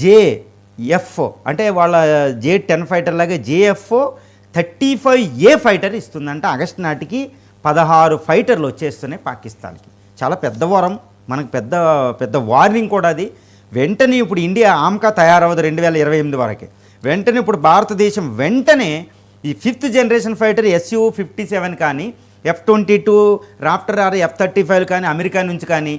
JF అంటే వాళ్ళ J-10 fighter లాగా JF 35A ఫైటర్ ఇస్తుందంటే ఆగస్టు నాటికి 16 ఫైటర్లు వచ్చేస్తున్నాయి పాకిస్తాన్కి. చాలా పెద్ద వరం, మనకు పెద్ద పెద్ద వార్నింగ్ కూడా అది. వెంటనే ఇప్పుడు ఇండియా ఆమ్కా తయారవదు 2028 వరకే. వెంటనే ఇప్పుడు భారతదేశం వెంటనే ఈ 5th జనరేషన్ ఫైటర్ Su-57 కానీ F-22 రాప్టర్ F-35 కానీ అమెరికా నుంచి కానీ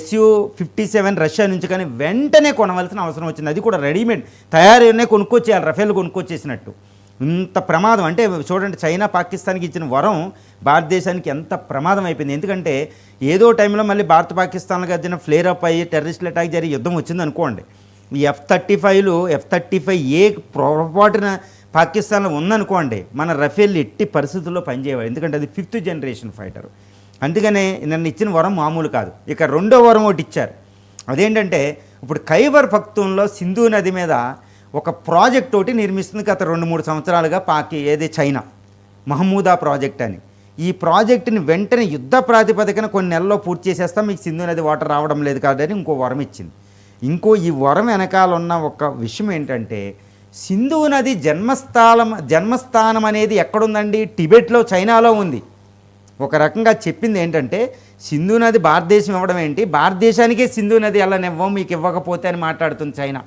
Su-57 రష్యా నుంచి కానీ వెంటనే కొనవలసిన అవసరం వచ్చింది. అది కూడా రెడీమేడ్ తయారైనే కొనుక్కొచ్చేయాలి, రఫేల్ కొనుక్కొచ్చేసినట్టు. ఇంత ప్రమాదం అంటే చూడండి, చైనా పాకిస్తాన్కి ఇచ్చిన వరం భారతదేశానికి ఎంత ప్రమాదం అయిపోయింది. ఎందుకంటే ఏదో టైంలో మళ్ళీ భారత పాకిస్తాన్లకు వచ్చిన ఫ్లేర్ అప్ అయ్యి టెర్రరిస్టులు అటాక్ జరిగి యుద్ధం వచ్చింది అనుకోండి, ఈ F-35A పొరపాటున పాకిస్తాన్లో ఉందనుకోండి, మన రఫేల్ ఎట్టి పరిస్థితుల్లో పనిచేయవాలి. ఎందుకంటే అది 5th జనరేషన్ ఫైటర్. అందుకనే నన్ను ఇచ్చిన వరం మామూలు కాదు. ఇక రెండో వరం ఒకటి ఇచ్చారు. అదేంటంటే ఇప్పుడు ఖైబర్ పఖ్తూన్లో సింధు నది మీద ఒక ప్రాజెక్ట్ ఒకటి నిర్మిస్తుంది గత 2-3 సంవత్సరాలుగా చైనా, మహమూదా ప్రాజెక్ట్ అని. ఈ ప్రాజెక్టుని వెంటనే యుద్ధ ప్రాతిపదికన కొన్ని నెలల్లో పూర్తి చేసేస్తాం, మీకు సింధు నది వాటర్ రావడం లేదు కాబట్టి ఇంకో వరం ఇచ్చింది. ఈ వరం వెనకాల ఉన్న ఒక విషయం ఏంటంటే, సింధు నది జన్మస్థానం అనేది ఎక్కడుందండి? టిబెట్లో, చైనాలో ఉంది. ఒక రకంగా చెప్పింది ఏంటంటే, సింధు నది భారతదేశం ఇవ్వడం ఏంటి, భారతదేశానికే సింధు నది ఎలా ఇవ్వం మీకు ఇవ్వకపోతే అని మాట్లాడుతుంది చైనా.